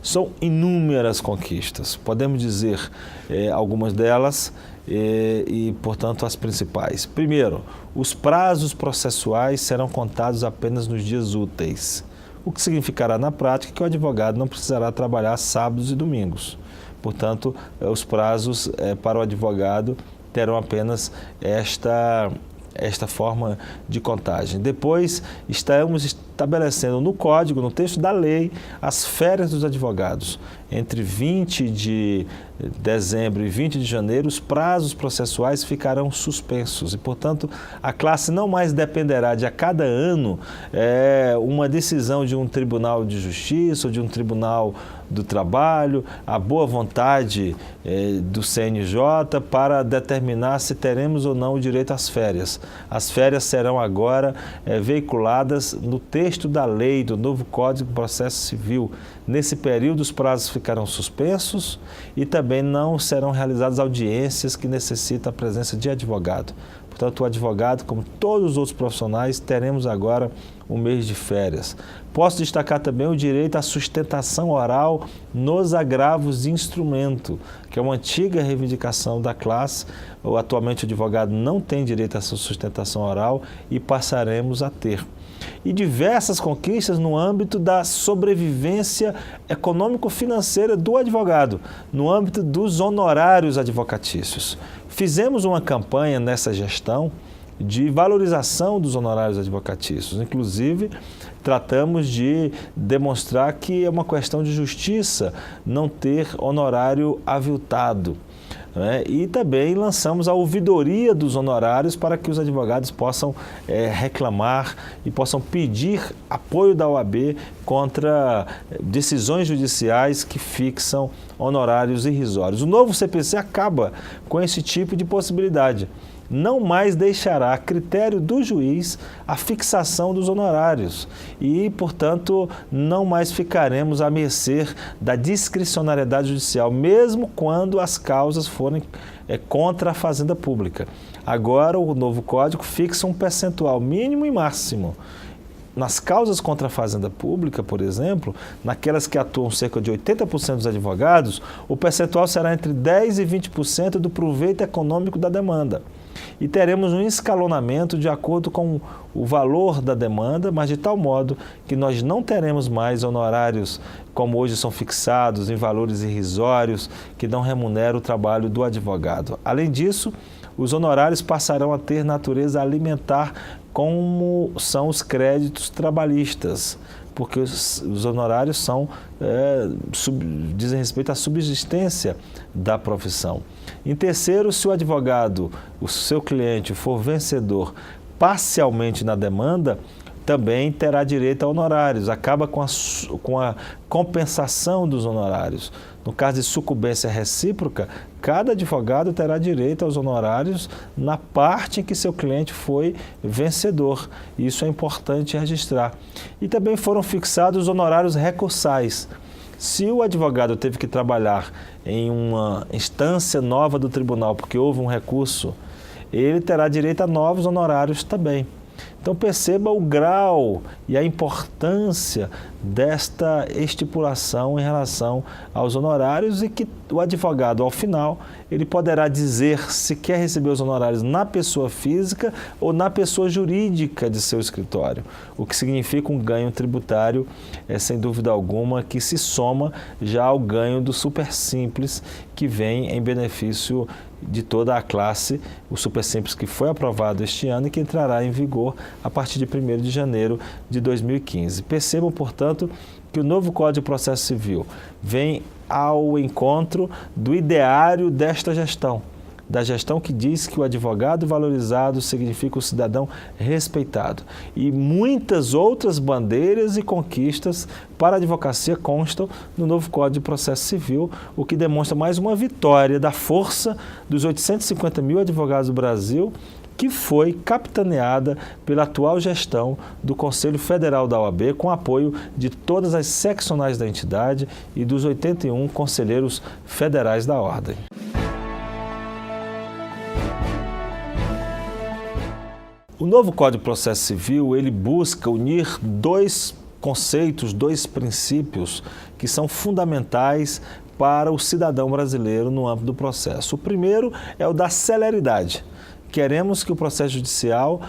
São inúmeras conquistas, podemos dizer algumas delas e, portanto, as principais. Primeiro, os prazos processuais serão contados apenas nos dias úteis, o que significará na prática que o advogado não precisará trabalhar sábados e domingos. Portanto, os prazos para o advogado terão apenas esta forma de contagem. Depois, estamos estabelecendo no Código, no texto da lei, as férias dos advogados. Entre 20 de dezembro e 20 de janeiro, os prazos processuais ficarão suspensos e, portanto, a classe não mais dependerá de, a cada ano, uma decisão de um tribunal de justiça ou de um tribunal do trabalho, a boa vontade do CNJ para determinar se teremos ou não o direito às férias. As férias serão agora veiculadas no texto da lei do novo Código de Processo Civil. Nesse período, os prazos ficarão suspensos e também não serão realizadas audiências que necessitam a presença de advogado. Portanto, o advogado, como todos os outros profissionais, teremos agora um mês de férias. Posso destacar também o direito à sustentação oral nos agravos de instrumento, que é uma antiga reivindicação da classe. Atualmente, o advogado não tem direito à sustentação oral e passaremos a ter. E diversas conquistas no âmbito da sobrevivência econômico-financeira do advogado, no âmbito dos honorários advocatícios. Fizemos uma campanha nessa gestão de valorização dos honorários advocatícios. Inclusive, tratamos de demonstrar que é uma questão de justiça não ter honorário aviltado. E também lançamos a ouvidoria dos honorários para que os advogados possam reclamar e possam pedir apoio da OAB contra decisões judiciais que fixam honorários irrisórios. O novo CPC acaba com esse tipo de possibilidade. Não mais deixará a critério do juiz a fixação dos honorários e, portanto, não mais ficaremos à mercê da discricionariedade judicial, mesmo quando as causas forem contra a fazenda pública. Agora, o novo Código fixa um percentual mínimo e máximo. Nas causas contra a fazenda pública, por exemplo, naquelas que atuam cerca de 80% dos advogados, o percentual será entre 10% e 20% do proveito econômico da demanda. E teremos um escalonamento de acordo com o valor da demanda, mas de tal modo que nós não teremos mais honorários como hoje são fixados em valores irrisórios que não remuneram o trabalho do advogado. Além disso, os honorários passarão a ter natureza alimentar, como são os créditos trabalhistas, porque os honorários dizem respeito à subsistência da profissão. Em terceiro, se o advogado, o seu cliente, for vencedor parcialmente na demanda, também terá direito a honorários, acaba com a compensação dos honorários. No caso de sucumbência recíproca, cada advogado terá direito aos honorários na parte em que seu cliente foi vencedor. Isso é importante registrar. E também foram fixados os honorários recursais. Se o advogado teve que trabalhar em uma instância nova do tribunal porque houve um recurso, ele terá direito a novos honorários também. Então perceba o grau e a importância desta estipulação em relação aos honorários e que o advogado, ao final, ele poderá dizer se quer receber os honorários na pessoa física ou na pessoa jurídica de seu escritório, o que significa um ganho tributário, sem dúvida alguma, que se soma já ao ganho do super simples que vem em benefício de toda a classe, o super simples que foi aprovado este ano e que entrará em vigor a partir de 1º de janeiro de 2015. Percebam, portanto, que o novo Código de Processo Civil vem ao encontro do ideário desta gestão, da gestão que diz que o advogado valorizado significa o cidadão respeitado. E muitas outras bandeiras e conquistas para a advocacia constam no novo Código de Processo Civil, o que demonstra mais uma vitória da força dos 850 mil advogados do Brasil, que foi capitaneada pela atual gestão do Conselho Federal da OAB, com apoio de todas as seccionais da entidade e dos 81 conselheiros federais da Ordem. O novo Código de Processo Civil, ele busca unir dois conceitos, 2 princípios que são fundamentais para o cidadão brasileiro no âmbito do processo. O primeiro é o da celeridade. Queremos que o processo judicial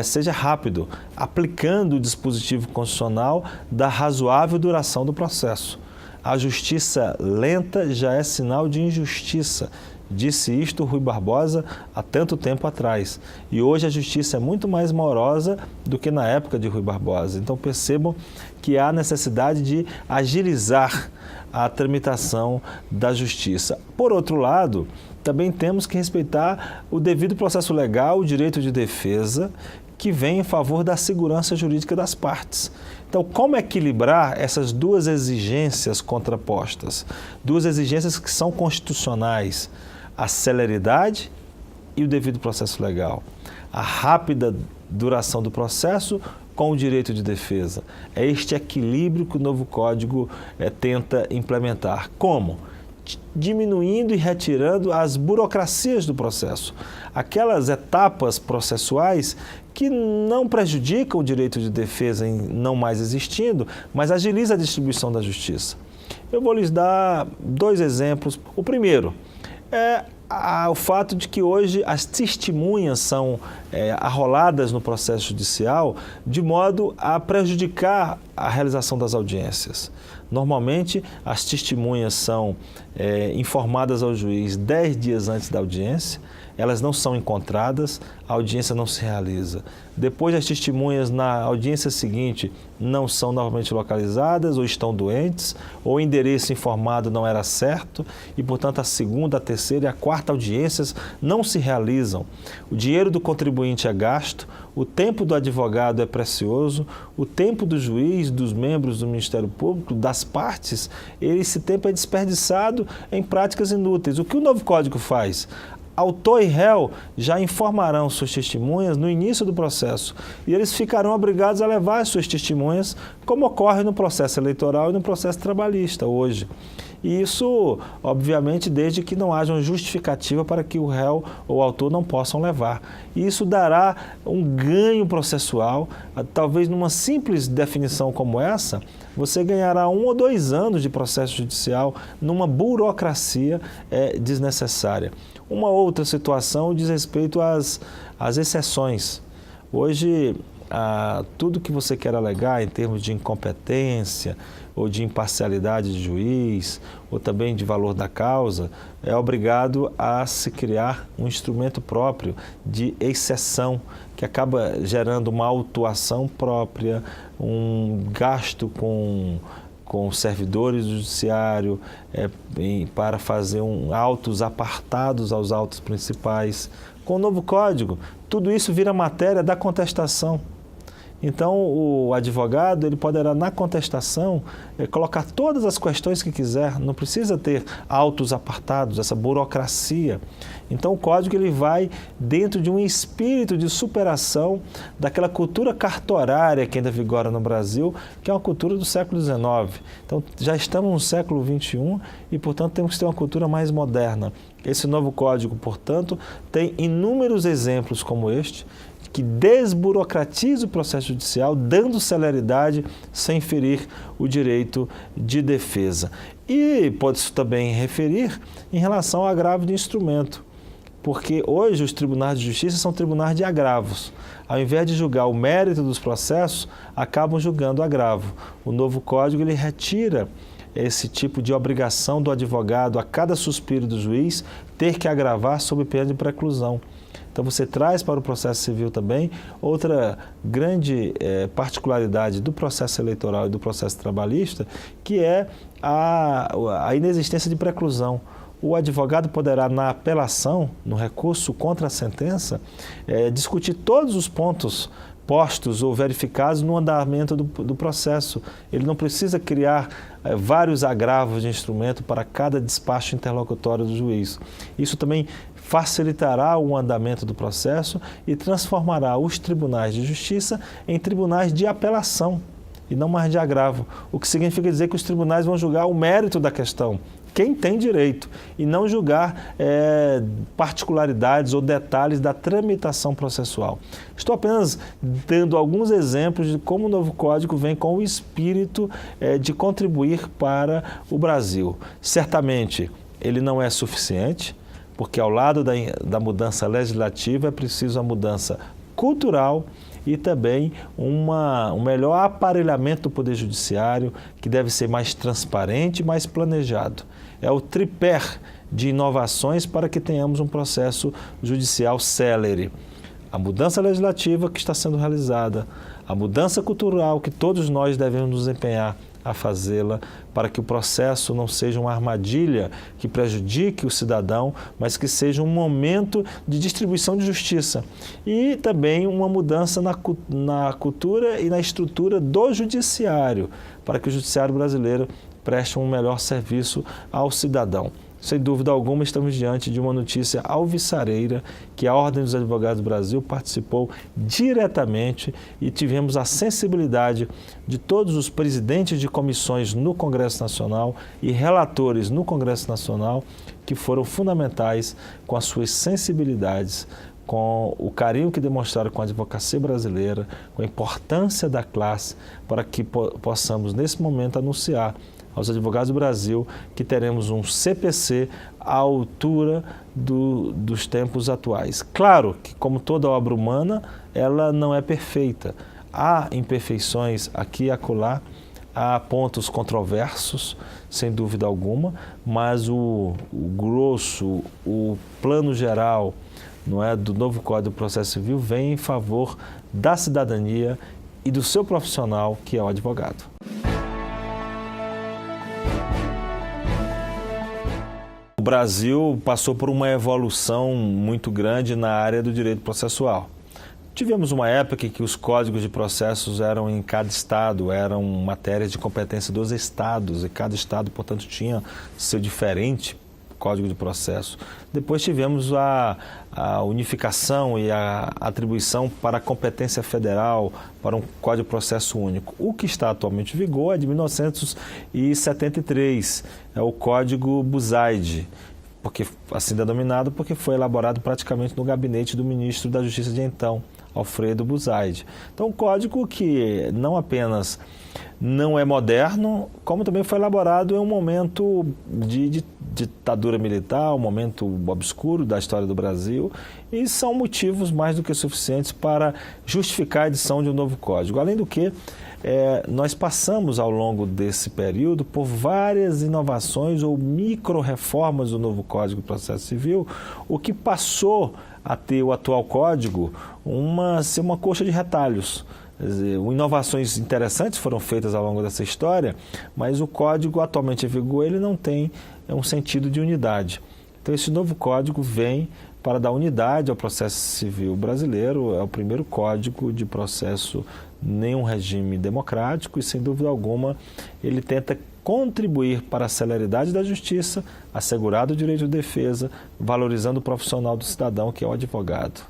seja rápido, aplicando o dispositivo constitucional da razoável duração do processo. A justiça lenta já é sinal de injustiça. Disse isto Rui Barbosa há tanto tempo atrás. E hoje a justiça é muito mais morosa do que na época de Rui Barbosa. Então percebam que há necessidade de agilizar a tramitação da justiça. Por outro lado, também temos que respeitar o devido processo legal, o direito de defesa, que vem em favor da segurança jurídica das partes. Então, como equilibrar essas 2 exigências contrapostas? 2 exigências que são constitucionais: a celeridade e o devido processo legal. A rápida duração do processo com o direito de defesa. É este equilíbrio que o novo Código tenta implementar. Como? Diminuindo e retirando as burocracias do processo. Aquelas etapas processuais que não prejudicam o direito de defesa em não mais existindo, mas agiliza a distribuição da justiça. Eu vou lhes dar 2 exemplos. O primeiro é o fato de que hoje as testemunhas são arroladas no processo judicial de modo a prejudicar a realização das audiências. Normalmente, as testemunhas são informadas ao juiz 10 dias antes da audiência, elas não são encontradas, a audiência não se realiza. Depois, as testemunhas na audiência seguinte não são novamente localizadas, ou estão doentes, ou o endereço informado não era certo, e, portanto, a segunda, a terceira e a quarta audiências não se realizam. O dinheiro do contribuinte é gasto, o tempo do advogado é precioso, o tempo do juiz, dos membros do Ministério Público, das partes, esse tempo é desperdiçado em práticas inúteis. O que o novo Código faz? Autor e réu já informarão suas testemunhas no início do processo e eles ficarão obrigados a levar as suas testemunhas, como ocorre no processo eleitoral e no processo trabalhista hoje. E isso, obviamente, desde que não haja uma justificativa para que o réu ou o autor não possam levar. E isso dará um ganho processual. Talvez numa simples definição como essa, você ganhará 1 ou 2 anos de processo judicial numa burocracia desnecessária. Uma outra situação diz respeito às exceções. Hoje, tudo que você quer alegar em termos de incompetência ou de imparcialidade de juiz, ou também de valor da causa, é obrigado a se criar um instrumento próprio de exceção, que acaba gerando uma autuação própria, um gasto com servidores do judiciário para fazer autos apartados aos autos principais. Com o novo Código, tudo isso vira matéria da contestação. Então, o advogado ele poderá, na contestação, colocar todas as questões que quiser, não precisa ter autos apartados, essa burocracia. Então, o Código ele vai dentro de um espírito de superação daquela cultura cartorária que ainda vigora no Brasil, que é uma cultura do século XIX. Então, já estamos no século XXI e, portanto, temos que ter uma cultura mais moderna. Esse novo Código, portanto, tem inúmeros exemplos como este, que desburocratiza o processo judicial, dando celeridade sem ferir o direito de defesa. E pode-se também referir em relação ao agravo de instrumento, porque hoje os tribunais de justiça são tribunais de agravos. Ao invés de julgar o mérito dos processos, acabam julgando o agravo. O novo Código ele retira esse tipo de obrigação do advogado, a cada suspiro do juiz, ter que agravar sob pena de preclusão. Então, você traz para o processo civil também outra grande particularidade do processo eleitoral e do processo trabalhista, que é a inexistência de preclusão. O advogado poderá, na apelação, no recurso contra a sentença, discutir todos os pontos postos ou verificados no andamento do processo. Ele não precisa criar vários agravos de instrumento para cada despacho interlocutório do juiz. Isso também facilitará o andamento do processo e transformará os tribunais de justiça em tribunais de apelação e não mais de agravo, o que significa dizer que os tribunais vão julgar o mérito da questão quem tem direito e não julgar particularidades ou detalhes da tramitação processual. Estou apenas dando alguns exemplos de como o novo Código vem com o espírito de contribuir para o Brasil. Certamente, ele não é suficiente, porque ao lado da mudança legislativa é preciso a mudança cultural e também um melhor aparelhamento do Poder Judiciário, que deve ser mais transparente e mais planejado. É o tripé de inovações para que tenhamos um processo judicial célere. A mudança legislativa que está sendo realizada, a mudança cultural que todos nós devemos nos empenhar a fazê-la para que o processo não seja uma armadilha que prejudique o cidadão, mas que seja um momento de distribuição de justiça. E também uma mudança na cultura e na estrutura do judiciário, para que o judiciário brasileiro preste um melhor serviço ao cidadão. Sem dúvida alguma, estamos diante de uma notícia alvissareira que a Ordem dos Advogados do Brasil participou diretamente e tivemos a sensibilidade de todos os presidentes de comissões no Congresso Nacional e relatores no Congresso Nacional que foram fundamentais com as suas sensibilidades, com o carinho que demonstraram com a advocacia brasileira, com a importância da classe, para que possamos, nesse momento, anunciar aos advogados do Brasil que teremos um CPC à altura dos tempos atuais. Claro que, como toda obra humana, ela não é perfeita. Há imperfeições aqui e acolá, há pontos controversos, sem dúvida alguma, mas o grosso, o plano geral, não é, do novo Código de Processo Civil vem em favor da cidadania e do seu profissional, que é o advogado. O Brasil passou por uma evolução muito grande na área do direito processual. Tivemos uma época em que os códigos de processos eram em cada estado, eram matérias de competência dos estados, e cada estado, portanto, tinha seu diferente código de processo. Depois tivemos a unificação e a atribuição para a competência federal, para um código de processo único. O que está atualmente em vigor é de 1973, é o Código Buzaide, porque, assim denominado, porque foi elaborado praticamente no gabinete do ministro da Justiça de então, Alfredo Buzaide. Então, um código que não apenas não é moderno, como também foi elaborado em um momento de ditadura militar, um momento obscuro da história do Brasil, e são motivos mais do que suficientes para justificar a edição de um novo código. Além do que, nós passamos ao longo desse período por várias inovações ou micro-reformas do novo Código de Processo Civil, o que passou a ter o atual código ser uma coxa de retalhos. Quer dizer, inovações interessantes foram feitas ao longo dessa história, mas o código atualmente em vigor ele não tem um sentido de unidade. Então esse novo código vem para dar unidade ao processo civil brasileiro, é o primeiro código de processo em um regime democrático e, sem dúvida alguma, ele tenta contribuir para a celeridade da justiça, assegurado o direito de defesa, valorizando o profissional do cidadão, que é o advogado.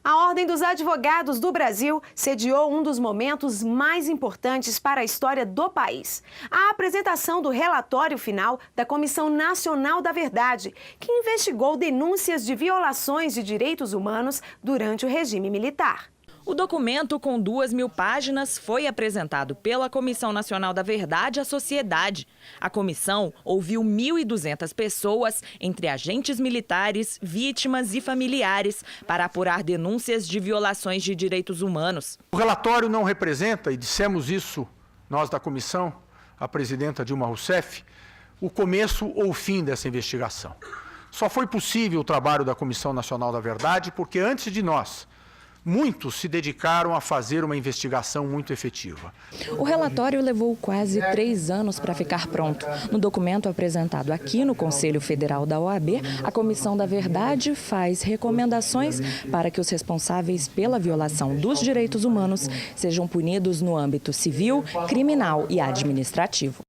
A Ordem dos Advogados do Brasil sediou um dos momentos mais importantes para a história do país. A apresentação do relatório final da Comissão Nacional da Verdade, que investigou denúncias de violações de direitos humanos durante o regime militar. O documento, com 2.000 páginas, foi apresentado pela Comissão Nacional da Verdade à sociedade. A comissão ouviu 1.200 pessoas, entre agentes militares, vítimas e familiares, para apurar denúncias de violações de direitos humanos. O relatório não representa, e dissemos isso nós da comissão, a presidenta Dilma Rousseff, o começo ou o fim dessa investigação. Só foi possível o trabalho da Comissão Nacional da Verdade porque, antes de nós, muitos se dedicaram a fazer uma investigação muito efetiva. O relatório levou quase 3 anos para ficar pronto. No documento apresentado aqui no Conselho Federal da OAB, a Comissão da Verdade faz recomendações para que os responsáveis pela violação dos direitos humanos sejam punidos no âmbito civil, criminal e administrativo.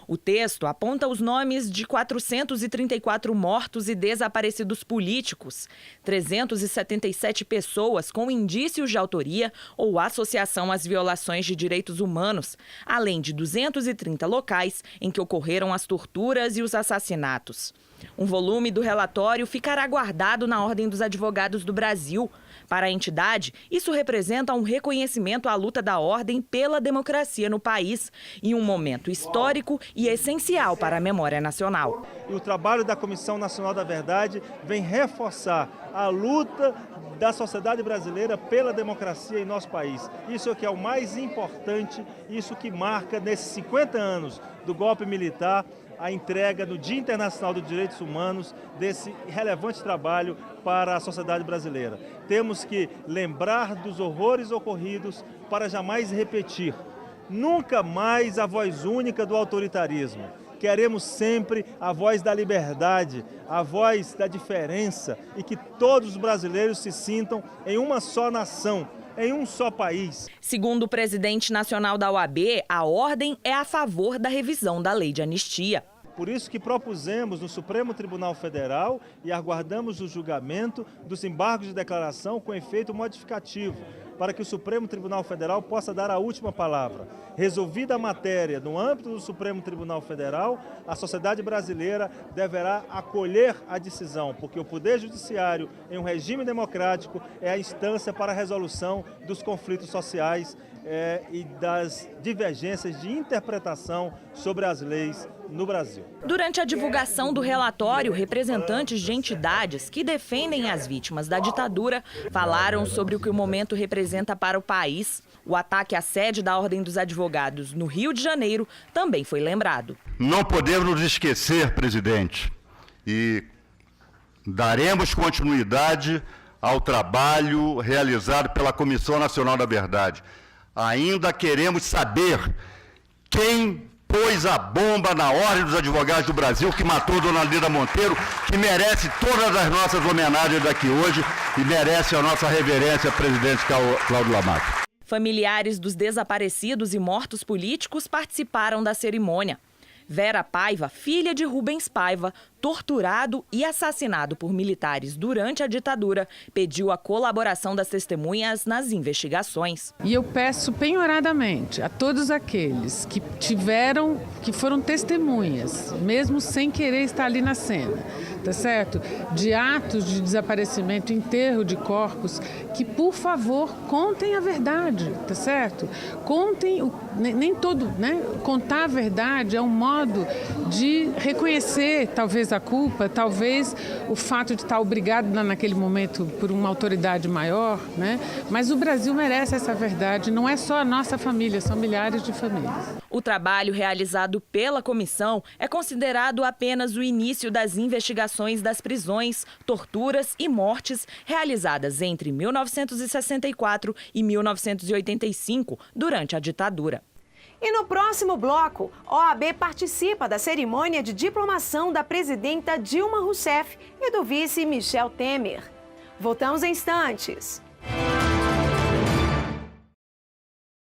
O texto aponta os nomes de 434 mortos e desaparecidos políticos, 377 pessoas com indícios de autoria ou associação às violações de direitos humanos, além de 230 locais em que ocorreram as torturas e os assassinatos. Um volume do relatório ficará guardado na Ordem dos Advogados do Brasil. Para a entidade, isso representa um reconhecimento à luta da Ordem pela democracia no país e um momento histórico e essencial para a memória nacional. E o trabalho da Comissão Nacional da Verdade vem reforçar a luta da sociedade brasileira pela democracia em nosso país. Isso é que é o mais importante, isso que marca nesses 50 anos do golpe militar, a entrega no Dia Internacional dos Direitos Humanos desse relevante trabalho para a sociedade brasileira. Temos que lembrar dos horrores ocorridos para jamais repetir. Nunca mais a voz única do autoritarismo. Queremos sempre a voz da liberdade, a voz da diferença e que todos os brasileiros se sintam em uma só nação, em um só país. Segundo o presidente nacional da OAB, a Ordem é a favor da revisão da lei de anistia. Por isso que propusemos no Supremo Tribunal Federal e aguardamos o julgamento dos embargos de declaração com efeito modificativo, para que o Supremo Tribunal Federal possa dar a última palavra. Resolvida a matéria no âmbito do Supremo Tribunal Federal, a sociedade brasileira deverá acolher a decisão, porque o Poder Judiciário, em um regime democrático, é a instância para a resolução dos conflitos sociais e das divergências de interpretação sobre as leis no Brasil. Durante a divulgação do relatório, representantes de entidades que defendem as vítimas da ditadura falaram sobre o que o momento representa para o país. O ataque à sede da Ordem dos Advogados no Rio de Janeiro também foi lembrado. Não podemos nos esquecer, presidente, e daremos continuidade ao trabalho realizado pela Comissão Nacional da Verdade. Ainda queremos saber quem pôs a bomba na Ordem dos Advogados do Brasil, que matou Dona Lida Monteiro, que merece todas as nossas homenagens daqui hoje e merece a nossa reverência, presidente Cláudio Lamato. Familiares dos desaparecidos e mortos políticos participaram da cerimônia. Vera Paiva, filha de Rubens Paiva, torturado e assassinado por militares durante a ditadura, pediu a colaboração das testemunhas nas investigações. E eu peço penhoradamente a todos aqueles que foram testemunhas, mesmo sem querer estar ali na cena, tá certo? De atos de desaparecimento, enterro de corpos, que por favor contem a verdade, tá certo? Contem, nem todo, né? Contar a verdade é um modo de reconhecer talvez a culpa, talvez o fato de estar obrigado naquele momento por uma autoridade maior, né? Mas o Brasil merece essa verdade, não é só a nossa família, são milhares de famílias. O trabalho realizado pela comissão é considerado apenas o início das investigações das prisões, torturas e mortes realizadas entre 1964 e 1985, durante a ditadura. E no próximo bloco, OAB participa da cerimônia de diplomação da presidenta Dilma Rousseff e do vice Michel Temer. Voltamos em instantes.